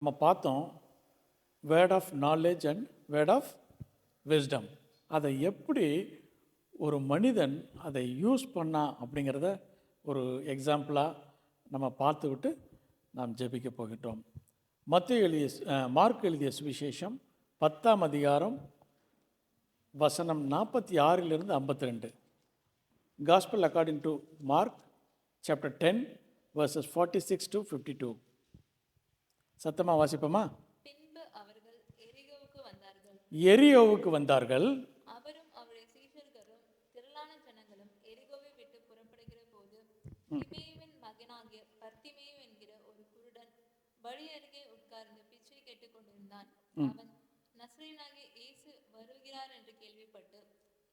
நம்ம பார்த்தோம் word of knowledge and word of wisdom. அதை எப்படி ஒரு மனிதன் அதை யூஸ் பண்ணா அப்படிங்கிறத ஒரு எக்ஸாம்பிளாக நம்ம பார்த்துவிட்டு நாம் ஜெபிக்க போகின்றோம். மார்க் எழுதிய சுவிசேஷம் 10ஆம் அதிகாரம் வசனம் 46 52. Gospel according to Mark chapter 10 verses 46 to 52. சத்தமா வாசிப்போமா? பின்பு அவர்கள் எரியோவுக்கு வந்தார்கள். அவரும் அவருடைய சீஷர்களும் திரளான ஜனங்களும் எரிகோவை விட்டு புறப்படுகிற போது திமேயுவின் மகனாகிய பர்த்திமேயு என்கிற ஒரு குருடன் வழி அருகே உட்கார்ந்து பிச்சை கேட்டுக் கொண்டிருந்தான். அவன் நசரேயனாகிய இயேசு வருகிறார் என்று கேள்விப்பட்டு,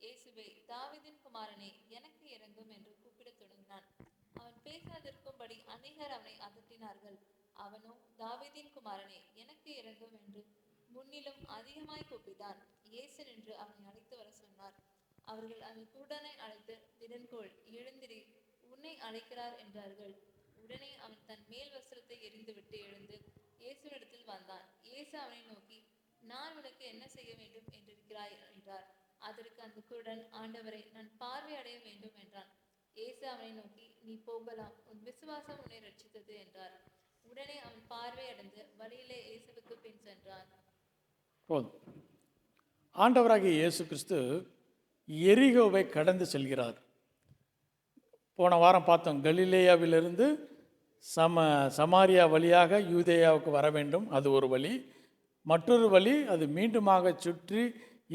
இயேசுவே, தாவீதின் குமாரனே, எனக்கு இரங்கும் என்று கூப்பிடத் தொடங்கினான். அவன் பேசாதிருக்கும்படி அநேகர் அவனை அதட்டினார்கள். அவனோ, தாவீதின் குமாரனே, எனக்கு இரங்கும் என்று முன்னிலும் அதிகமாய் கூப்பிட்டான். இயேசு நின்று அவனை அழைத்து வர சொன்னார். அவர்கள் அந்த குருடனை அழைத்து, திடன்கொள், எழுந்திரி, உன்னை அழைக்கிறார் என்றார்கள். உடனே அவன் தன் மேல் வஸ்திரத்தை எறிந்துவிட்டு எழுந்து இயேசுவினிடத்தில் வந்தான். இயேசு அவனை நோக்கி, நான் உனக்கு என்ன செய்ய வேண்டும் என்றிருக்கிறாய் என்றார். அதற்கு அந்த குருடன், ஆண்டவரை, நான் பார்வை அடைய வேண்டும் என்றான். இயேசு அவனை நோக்கி, நீ போகலாம், உன் விசுவாசம் உன்னை ரட்சித்தது என்றார். உடனே அவன் பார்வை அடைந்து வழியிலே இயேசுவுக்கு பின் சென்றான். போதும். ஆண்டவராகிய இயேசு கிறிஸ்து எரிகோவை கடந்து செல்கிறார். போன வாரம் பார்த்தோம், கலிலேயாவிலிருந்து சமாரியா வழியாக யூதேயாவுக்கு வர வேண்டும், அது ஒரு வழி. மற்றொரு வழி, அது மீண்டுமாக சுற்றி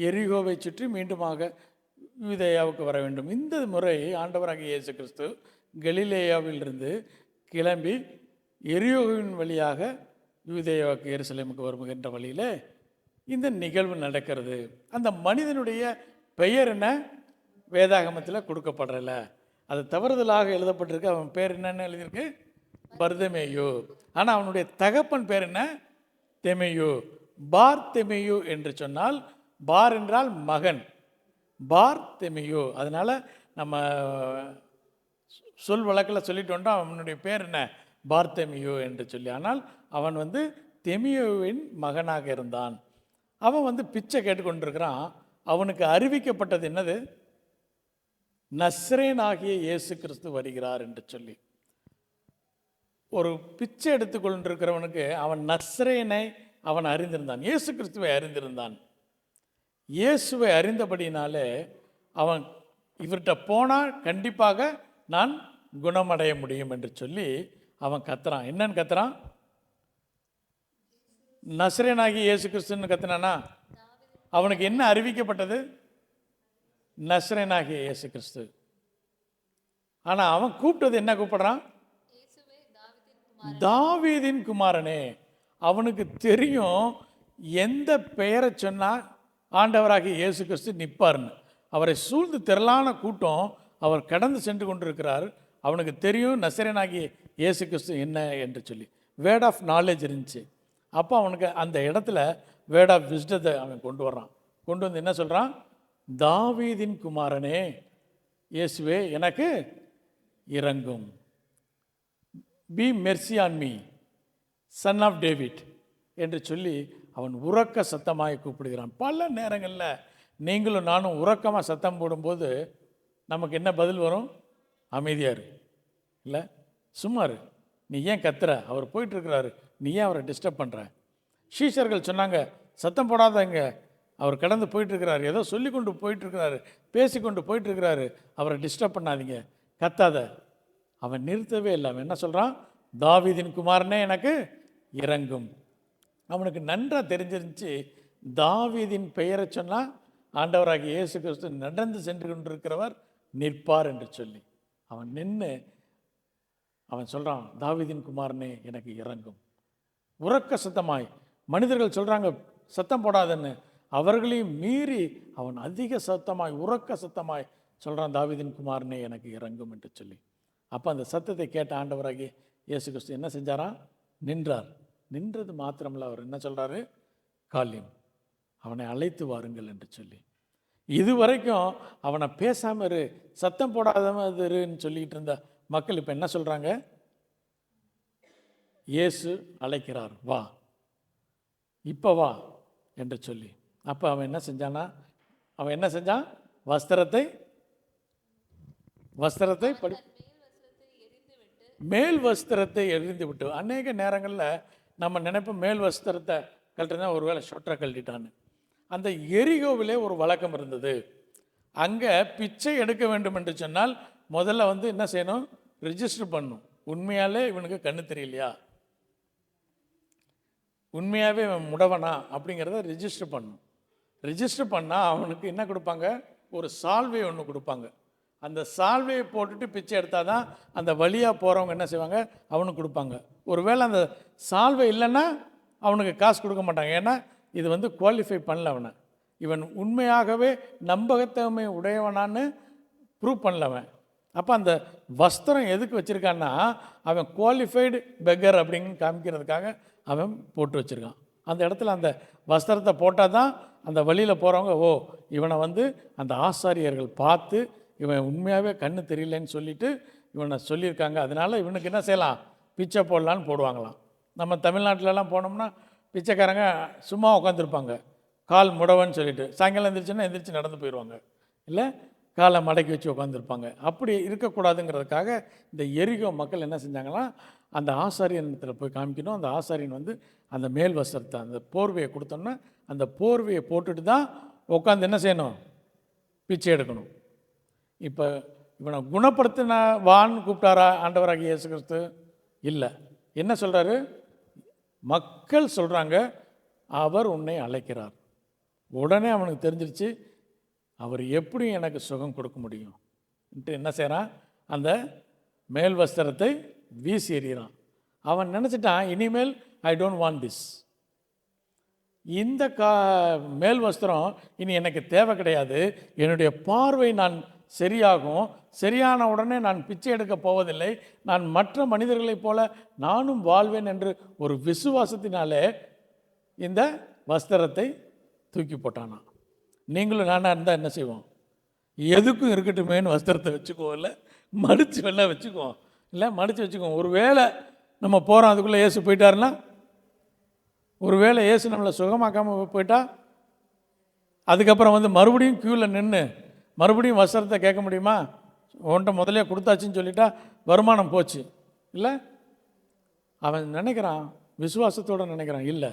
எரிகோவை சுற்றி மீண்டுமாக யூதேயாவுக்கு வர வேண்டும். இந்த முறை ஆண்டவராகிய இயேசு கிறிஸ்து கலிலேயாவிலிருந்து கிளம்பி எரியோவின் வழியாக யூதேயாவுக்கு எருசலேமுக்கு வருகின்ற வழியில் இந்த நிகழ்வு நடக்கிறது. அந்த மனிதனுடைய பெயர் என்ன வேதாகமத்தில் கொடுக்கப்படலை, அது தவறுதலாக எழுதப்பட்டிருக்கு. அவன் பேர் என்னன்னு எழுதியிருக்கு? பர்தமேயு. ஆனால் அவனுடைய தகப்பன் பேர் என்ன? தெமேயு. பார்த்தெமேயு என்று சொன்னால், பார் என்றால் மகன், பார்த்தெமேயு. அதனால் நம்ம சொல் வழக்கில் சொல்லிட்டோம்னா அவனுடைய பேர் என்ன? பார்த்தெமேயு என்று சொல்லி. ஆனால் அவன் தெமேயுவின் மகனாக இருந்தான். அவன் பிச்சை கேட்டுக்கொண்டிருக்கிறான். அவனுக்கு அறிவிக்கப்பட்டது என்னது? நஸ்ரேனாகிய இயேசு கிறிஸ்து வருகிறார் என்று சொல்லி. ஒரு பிச்சை எடுத்துக்கொண்டிருக்கிறவனுக்கு அவன் நஸ்ரேனை அவன் அறிந்திருந்தான், இயேசு கிறிஸ்துவை அறிந்திருந்தான். இயேசுவை அறிந்தபடினாலே அவன் இவர்கிட்ட போனால் கண்டிப்பாக நான் குணமடைய முடியும் என்று சொல்லி அவன் கத்துறான். என்னன்னு கத்துறான்? நஸ்ரேனாகி இயேசு கிறிஸ்துன்னு கத்துனானா? அவனுக்கு என்ன அறிவிக்கப்பட்டது? நஸ்ரேனாகிய இயேசு கிறிஸ்து. ஆனால் அவன் கூப்பிட்டது என்ன கூப்பிடுறான்? தாவீதின் குமாரனே. அவனுக்கு தெரியும் எந்த பெயரை சொன்னால் ஆண்டவராகிய இயேசு கிறிஸ்து நிற்பார்னு. அவரை சூழ்ந்து திரளான கூட்டம் அவர் கடந்து சென்று கொண்டிருக்கிறார். அவனுக்கு தெரியும் நசரேயனாகிய இயேசு கிறிஸ்து என்ன என்று சொல்லி. வேர்ட் ஆஃப் நாலேஜ் இருந்துச்சு. அப்போ அவனுக்கு அந்த இடத்துல வேர்ட் ஆஃப் விஸ்டத்தை அவன் கொண்டு வர்றான். கொண்டு வந்து என்ன சொல்கிறான்? தாவீதின் குமாரனே, இயேசுவே, எனக்கு இரங்கும். Be mercy on me, son of David என்று சொல்லி அவன் உறக்க சத்தமாக கூப்பிடுகிறான். பல நேரங்களில் நீங்களும் நானும் உறக்கமாக சத்தம் போடும்போது நமக்கு என்ன பதில் வரும்? அமைதியாரு, இல்லை சும்மாரு, நீ ஏன் கத்துற, அவர் போயிட்டுருக்கிறாரு, நீ ஏன் அவரை டிஸ்டர்ப் பண்ணுற? சீஷர்கள் சொன்னாங்க, சத்தம் போடாதங்க, அவர் கடந்து போயிட்டுருக்கிறாரு, ஏதோ சொல்லி கொண்டு போயிட்டுருக்கிறாரு, பேசிக்கொண்டு போயிட்டுருக்கிறாரு, அவரை டிஸ்டர்ப் பண்ணாதீங்க, கத்தாத. அவன் நிறுத்தவே இல்லை. அவன் என்ன சொல்கிறான்? தாவீதின் குமாரனே, எனக்கு இரங்கும். அவனுக்கு நன்றாக தெரிஞ்சிருந்துச்சு, தாவீதின் பெயரை சொன்னால் ஆண்டவராகிய இயேசு கிறிஸ்து நடந்து சென்று கொண்டிருக்கிறவர் நிற்பார் என்று சொல்லி அவன் நின்று அவன் சொல்கிறான், தாவீதின் குமாரனே, எனக்கு இரங்கும். உறக்க சத்தமாய். மனிதர்கள் சொல்கிறாங்க சத்தம் போடாதன்னு, அவர்களையும் மீறி அவன் அதிக சத்தமாய் உறக்க சத்தமாய் சொல்கிறான், தாவீதின் குமாரனே, எனக்கு இரங்கும் என்று சொல்லி. அப்போ அந்த சத்தத்தை கேட்ட ஆண்டவராகிய இயேசு கிறிஸ்து என்ன செஞ்சாராம்? நின்றார். நின்றது மாத்திரமில்ல, அவர் என்ன சொல்கிறாரு? காலியம், அவனை அழைத்து வாருங்கள் என்று சொல்லி. இதுவரைக்கும் அவனை பேசாமல் இரு, சத்தம் போடாதருன்னு சொல்லிக்கிட்டு இருந்த மக்கள் இப்போ என்ன சொல்கிறாங்க? இயேசு அழைக்கிறார், வா, இப்போ வா என்று சொல்லி. அப்போ அவன் என்ன செஞ்சானா, அவன் என்ன செஞ்சான்? வஸ்திரத்தை படி மேல் வஸ்திரத்தை எறிந்து விட்டு. அநேக நேரங்களில் நம்ம நினைப்போம் மேல் வஸ்திரத்தை கழட்டினா ஒருவேளை ஷொட்டரை கழட்டிட்டான்னு. அந்த எரிகோவிலே ஒரு வழக்கம் இருந்தது. அங்கே பிச்சை எடுக்க வேண்டும் என்று சொன்னால் முதல்ல வந்து என்ன செய்யணும்? ரிஜிஸ்டர் பண்ணணும். உண்மையாலே இவனுக்கு கண்ணு தெரியலையா, உண்மையாகவே இவன் முடவனா அப்படிங்கிறத ரிஜிஸ்டர் பண்ணணும். ரிஜிஸ்டர் பண்ணால் அவனுக்கு என்ன கொடுப்பாங்க? ஒரு சால்வை ஒன்று கொடுப்பாங்க. அந்த சால்வையை போட்டுட்டு பிச்சை எடுத்தால் தான் அந்த வழியாக போகிறவங்க என்ன செய்வாங்க? அவனுக்கு கொடுப்பாங்க. ஒருவேளை அந்த சால்வை இல்லைன்னா அவனுக்கு காசு கொடுக்க மாட்டாங்க. ஏன்னா இது வந்து குவாலிஃபை பண்ணல அவனை. இவன் உண்மையாகவே நம்பகத்தன்மை உடையவனான்னு ப்ரூவ் பண்ணலவன். அப்போ அந்த வஸ்திரம் எதுக்கு வச்சுருக்கான்னா, அவன் குவாலிஃபைடு பெக்கர் அப்படின்னு காமிக்கிறதுக்காக அவன் போட்டு வச்சுருக்கான். அந்த இடத்துல அந்த வஸ்திரத்தை போட்டால் தான் அந்த வழியில் போகிறவங்க, ஓ இவனை வந்து அந்த ஆசாரியர்கள் பார்த்து இவன் உண்மையாகவே கண்ணு தெரியலன்னு சொல்லிவிட்டு இவனை சொல்லியிருக்காங்க, அதனால் இவனுக்கு என்ன செய்யலாம்? பிச்சை போடலான்னு போடுவாங்களாம். நம்ம தமிழ்நாட்டிலலாம் போனோம்னா பிச்சைக்காரங்க சும்மா உட்காந்துருப்பாங்க, கால் முடவன்னு சொல்லிட்டு. சாயங்காலம் எந்திரிச்சுன்னா எந்திரிச்சு நடந்து போயிடுவாங்க, இல்லை காலை மடக்கி வச்சு உட்காந்துருப்பாங்க. அப்படி இருக்கக்கூடாதுங்கிறதுக்காக இந்த எரிகோ மக்கள் என்ன செஞ்சாங்கன்னா, அந்த ஆசாரியனத்தில் போய் காமிக்கணும். அந்த ஆசாரியன் வந்து அந்த மேல் வஸ்திரத்தை, அந்த போர்வையை கொடுத்தோன்னா அந்த போர்வையை போட்டுட்டு தான் உட்காந்து என்ன செய்யணும்? பிச்சை எடுக்கணும். இப்போ இவனை குணப்படுத்தின வான்னு கூப்பிட்டாரா ஆண்டவராகிய இயேசு கிறிஸ்து? இல்லை. என்ன சொல்கிறாரு? மக்கள் சொல்கிறாங்க, அவர் உன்னை அழைக்கிறார். உடனே அவனுக்கு தெரிஞ்சிருச்சு, அவர் எப்படி எனக்கு சுகம் கொடுக்க முடியும் என்று என்ன செய்கிறான்? அந்த மேல் வஸ்திரத்தை வீசி எறிகிறான். அவன் நினச்சிட்டான், இனிமேல் ஐ டோன்ட் வாண்ட் திஸ், இந்த மேல் வஸ்திரம் இனி எனக்கு தேவை கிடையாது. என்னுடைய பார்வை நான் சரியாகும், சரியான உடனே நான் பிச்சை எடுக்க போவதில்லை, நான் மற்ற மனிதர்களைப் போல நானும் வாழ்வேன் என்று ஒரு விசுவாசத்தினாலே இந்த வஸ்திரத்தை தூக்கி போட்டானா. நீங்களும் நானாக இருந்தால் என்ன செய்வோம்? எதுக்கும் இருக்கட்டுமேனு வஸ்திரத்தை வச்சுக்குவோம், இல்லை மடித்து வெளில வச்சுக்குவோம், இல்லை மடித்து வச்சுக்குவோம். ஒரு வேளை நம்ம போகிறோம், அதுக்குள்ளே இயேசு போயிட்டாருன்னா, ஒரு வேளை இயேசு நம்மளை சுகமாக்காமல் போயிட்டா, அதுக்கப்புறம் வந்து மறுபடியும் க்யூவில் நின்று மறுபடியும் வஸ்திரத்தை கேட்க முடியுமா? உன்ட்ட முதலே கொடுத்தாச்சின்னு சொல்லிட்டா வருமானம் போச்சு, இல்லை? அவன் நினைக்கிறான், விசுவாசத்தோடு நினைக்கிறான், இல்லை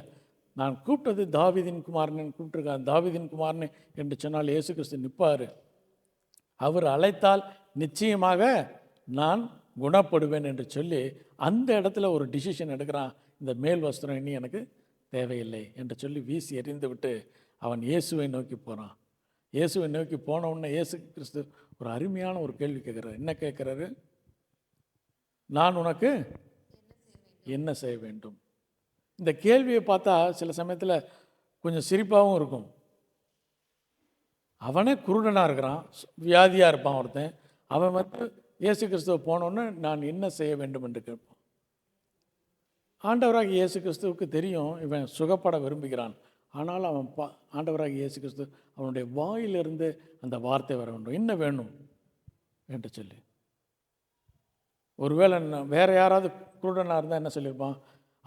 நான் கூப்பிட்டது தாவீதின் குமாரன் கூப்பிட்டுருக்கான், தாவீதின் குமாரன் என்று சொன்னால் இயேசு கிறிஸ்து நிற்பார், அவர் அழைத்தால் நிச்சயமாக நான் குணப்படுவேன் என்று சொல்லி அந்த இடத்துல ஒரு டிசிஷன் எடுக்கிறான். இந்த மேல் வஸ்திரம் இனி எனக்கு தேவையில்லை என்று சொல்லி வீசி எறிந்து விட்டு அவன் இயேசுவை நோக்கி போகிறான். இயேசுவை நோக்கி போன உடனே இயேசு கிறிஸ்து ஒரு அருமையான ஒரு கேள்வி கேட்குறாரு. என்ன கேட்குறாரு? நான் உனக்கு என்ன செய்ய வேண்டும்? இந்த கேள்வியை பார்த்தா சில சமயத்தில் கொஞ்சம் சிரிப்பாகவும் இருக்கும். அவனே குருடனாக இருக்கிறான், வியாதியாக இருப்பான் ஒருத்தன், அவன் வந்து இயேசு கிறிஸ்துவை போனோன்னு நான் என்ன செய்ய வேண்டும் என்று கேட்பான். ஆண்டவராக இயேசு கிறிஸ்துவுக்கு தெரியும் இவன் சுகப்பட விரும்புகிறான். ஆனால் அவன் ஆண்டவராக இயேசு கிறிஸ்து அவனுடைய வாயிலிருந்து அந்த வார்த்தை வர வேண்டும், என்ன வேணும் என்று சொல்லி. ஒருவேளை வேறு யாராவது குருடனாக இருந்தால் என்ன சொல்லியிருப்பான்?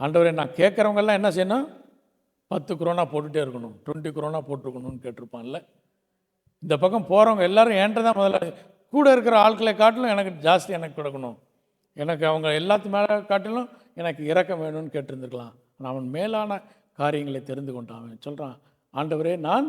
ஆண்டவரே நான் கேட்குறவங்கெல்லாம் என்ன செய்யணும்? 10 குரோனா போட்டுகிட்டே இருக்கணும், 20 குரோனா போட்டிருக்கணும்னு கேட்டிருப்பான்ல. இந்த பக்கம் போகிறவங்க எல்லாரும் என்கிட்ட தான் முதல்ல, கூட இருக்கிற ஆட்களை காட்டிலும் எனக்கு ஜாஸ்தி எனக்கு கொடுக்கணும், எனக்கு அவங்க எல்லாத்து மேலே காட்டிலும் எனக்கு இரக்கம் வேணும்னு கேட்டிருந்துருக்கலாம். ஆனால் அவன் மேலான காரியங்களை தெரிந்து கொண்டான். அவன் சொல்கிறான், ஆண்டவரே நான்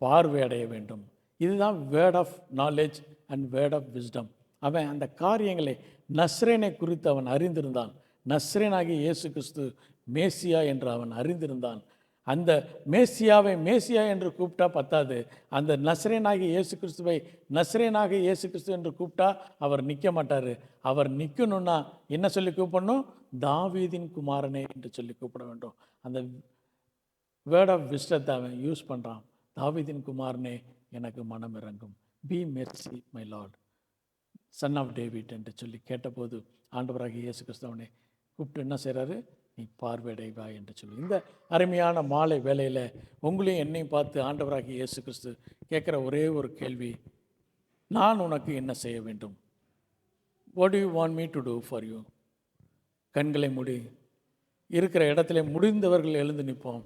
பார்வையடைய வேண்டும். இதுதான் word of knowledge and word of wisdom. அவன் அந்த காரியங்களை நஸ்ரேனை குறித்து அவன் அறிந்திருந்தான். நஸ்ரேனாகிய இயேசு கிறிஸ்து மேசியா என்று அவன் அறிந்திருந்தான். அந்த மேசியாவை மேசியா என்று கூப்பிட்டா பத்தாது, அந்த நஸ்ரேனாகிய இயேசு கிறிஸ்துவை நஸ்ரேனாகிய இயேசு கிறிஸ்து என்று கூப்பிட்டா அவர் நிற்க மாட்டார். அவர் நிற்கணும்னா என்ன சொல்லி கூப்பிடணும்? தாவீதின் குமாரனே என்று சொல்லி கூப்பிட வேண்டும். அந்த வேர்ட் ஆஃப் விஸ்டத்தை அவன் யூஸ் பண்ணுறான். தாவீதின் குமாரனே எனக்கு மனம் இறங்கும், be mercy my lord, son of David என்று சொல்லி கேட்டபோது ஆண்டவராகிய இயேசு கிறிஸ்து அவனை கூப்பிட்டு என்ன செய்கிறாரு? நீ பார்வையடைவா என்று சொல்லி. இந்த அருமையான மாலை வேளையில் உங்களையும் என்னையும் பார்த்து ஆண்டவராகிய இயேசு கிறிஸ்து கேட்குற ஒரே ஒரு கேள்வி, நான் உனக்கு என்ன செய்ய வேண்டும்? What do you want me to do for you? கண்களை மூடி இருக்கிற இடத்துல முடிந்தவர்கள் எழுந்து நிற்போம்.